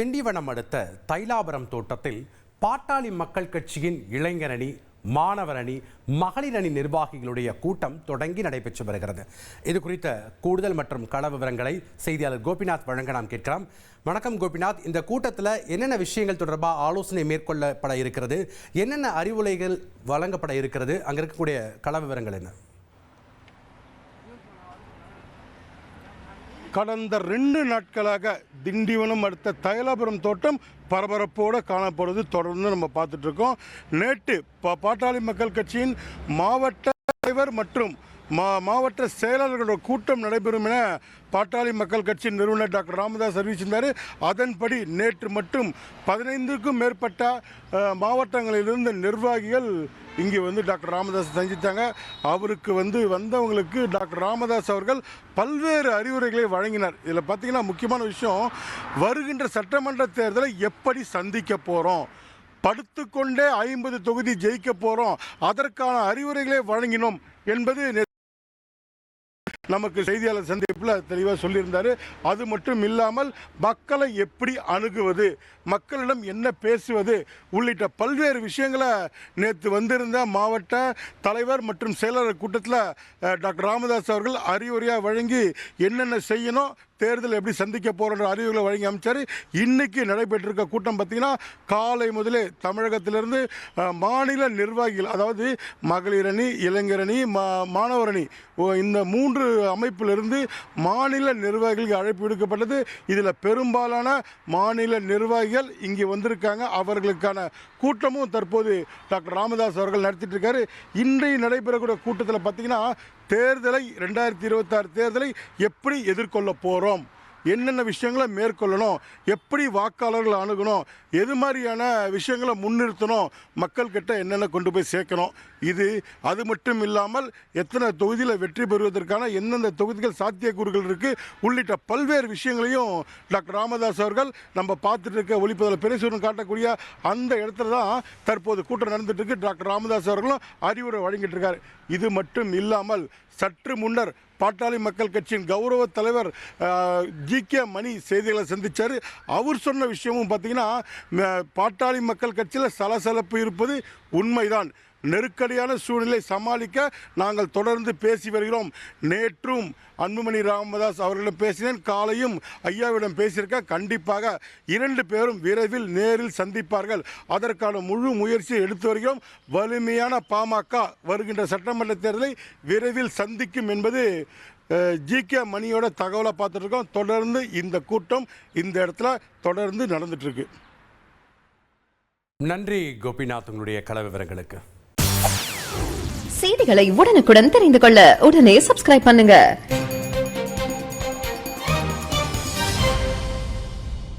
திண்டிவனம் அடுத்த தைலாபுரம் தோட்டத்தில் பாட்டாளி மக்கள் கட்சியின் இளைஞரணி, மாணவர் அணி, மகளிர் அணி நிர்வாகிகளுடைய கூட்டம் தொடங்கி நடைபெற்று வருகிறது. இது குறித்த கூடுதல் மற்றும் கள விவரங்களை செய்தியாளர் கோபிநாத் வழங்க நாம் கேட்கலாம். வணக்கம் கோபிநாத், இந்த கூட்டத்தில் என்னென்ன விஷயங்கள் தொடர்பாக ஆலோசனை மேற்கொள்ளப்பட இருக்கிறது, என்னென்ன அறிவுரைகள் வழங்கப்பட இருக்கிறது, அங்கே இருக்கக்கூடிய கள விவரங்கள் என்ன? கடந்த 2 நாட்களாக திண்டிவனம் அடுத்த தைலாபுரம் தோட்டம் பரபரப்போடு காணப்படுவது தொடர்ந்து நம்ம பார்த்துட்டு இருக்கோம். நேற்று பாட்டாளி மக்கள் கட்சியின் மாவட்ட தலைவர் மற்றும் மாவட்ட செயலாளர்களோட கூட்டம் நடைபெறும் என பாட்டாளி மக்கள் கட்சியின் நிறுவனர் டாக்டர் ராமதாஸ் அறிவிச்சிருந்தார். அதன்படி நேற்று மட்டும் 15க்கும் மேற்பட்ட மாவட்டங்களிலிருந்து நிர்வாகிகள் இங்கே டாக்டர் ராமதாஸ் சந்தித்தாங்க. அவருக்கு வந்தவங்களுக்கு டாக்டர் ராமதாஸ் அவர்கள் பல்வேறு அறிவுரைகளை வழங்கினார். இதில் பார்த்தீங்கன்னா முக்கியமான விஷயம், வருகின்ற சட்டமன்ற தேர்தலை எப்படி சந்திக்க போகிறோம், படுத்துக்கொண்டே 50 தொகுதி ஜெயிக்க போகிறோம், அதற்கான அறிவுரைகளை வழங்கினோம் என்பது நமக்கு செய்தியாளர் சந்திப்பில் தெளிவாக சொல்லியிருந்தார். அது மட்டும் இல்லாமல் மக்களை எப்படி அணுகுவது, மக்களிடம் என்ன பேசுவது உள்ளிட்ட பல்வேறு விஷயங்களை நேற்று வந்திருந்த மாவட்ட தலைவர் மற்றும் செயலாளர் கூட்டத்தில் டாக்டர் ராமதாஸ் அவர்கள் அறிவுரையாக வழங்கி என்னென்ன செய்யணும், தேர்தல் எப்படி சந்திக்க போகிற அறிவுகளை வழங்கி அமைச்சார். இன்றைக்கி நடைபெற்றிருக்க கூட்டம் பார்த்திங்கன்னா காலை முதலே தமிழகத்திலிருந்து மாநில நிர்வாகிகள், அதாவது மகளிர் அணி, இளைஞர் அணி, மாணவர் அணி, இந்த 3 அமைப்பிலிருந்து மாநில நிர்வாகிகளுக்கு அழைப்பு விடுக்கப்பட்டது. இதில் பெரும்பாலான மாநில நிர்வாகிகள் இங்கே வந்திருக்காங்க. அவர்களுக்கான கூட்டமும் தற்போது டாக்டர் ராமதாஸ் அவர்கள் நடத்திட்டு இருக்காரு. இன்றைய நடைபெறக்கூடிய கூட்டத்தில் பார்த்திங்கன்னா தேர்தலை 2026 தேர்தலை எப்படி எதிர்கொள்ள போகிறோம், என்னென்ன விஷயங்களை மேற்கொள்ளணும், எப்படி வாக்காளர்களை அணுகணும், எது மாதிரியான விஷயங்களை முன்னிறுத்தணும், மக்கள்கிட்ட என்னென்ன கொண்டு போய் சேர்க்கணும், அது மட்டும் இல்லாமல் எத்தனை தொகுதியில் வெற்றி பெறுவதற்கான எந்தெந்த தொகுதிகள் சாத்தியக்கூறுகள் இருக்குது உள்ளிட்ட பல்வேறு விஷயங்களையும் டாக்டர் ராமதாஸ் அவர்கள் நம்ம பார்த்துட்டு இருக்க ஒளிப்பதில் பிரசுரம் காட்டக்கூடிய அந்த இடத்துல தான் தற்போது கூட்டம் நடந்துட்டு இருக்கு. டாக்டர் ராமதாஸ் அவர்களும் அறிவுரை வழங்கிட்டு இருக்காரு. இது மட்டும் இல்லாமல் சற்று முன்னர் பாட்டாளி மக்கள் கட்சியின் கௌரவ தலைவர் ஜி.கே. மணி செய்திகளை சந்தித்தார். அவர் சொன்ன விஷயமும் பார்த்தீங்கன்னா பாட்டாளி மக்கள் கட்சியில் சலசலப்பு இருப்பது உண்மைதான். நெருக்கடியான சூழ்நிலை சமாளிக்க நாங்கள் தொடர்ந்து பேசி வருகிறோம். நேற்றும் அன்புமணி ராமதாஸ் அவர்களிடம் பேசினேன், காலையும் ஐயாவிடம் பேசியிருக்க. கண்டிப்பாக 2 பேரும் விரைவில் நேரில் சந்திப்பார்கள். அதற்கான முழு முயற்சியை எடுத்து வருகிறோம். வலிமையான பாமக வருகின்ற சட்டமன்ற தேர்தலை விரைவில் சந்திக்கும் என்பது ஜி.கே. மணியோட தகவலை பார்த்துட்டு இருக்கோம். தொடர்ந்து இந்த கூட்டம் இந்த இடத்துல தொடர்ந்து நடந்துட்டு இருக்கு. நன்றி கோபிநாத், உங்களுடைய கள விவரங்களுக்கு. செய்திகளை உடனுக்குடன் தெரிந்து கொள்ள உடனே சப்ஸ்கிரைப் பண்ணுங்க.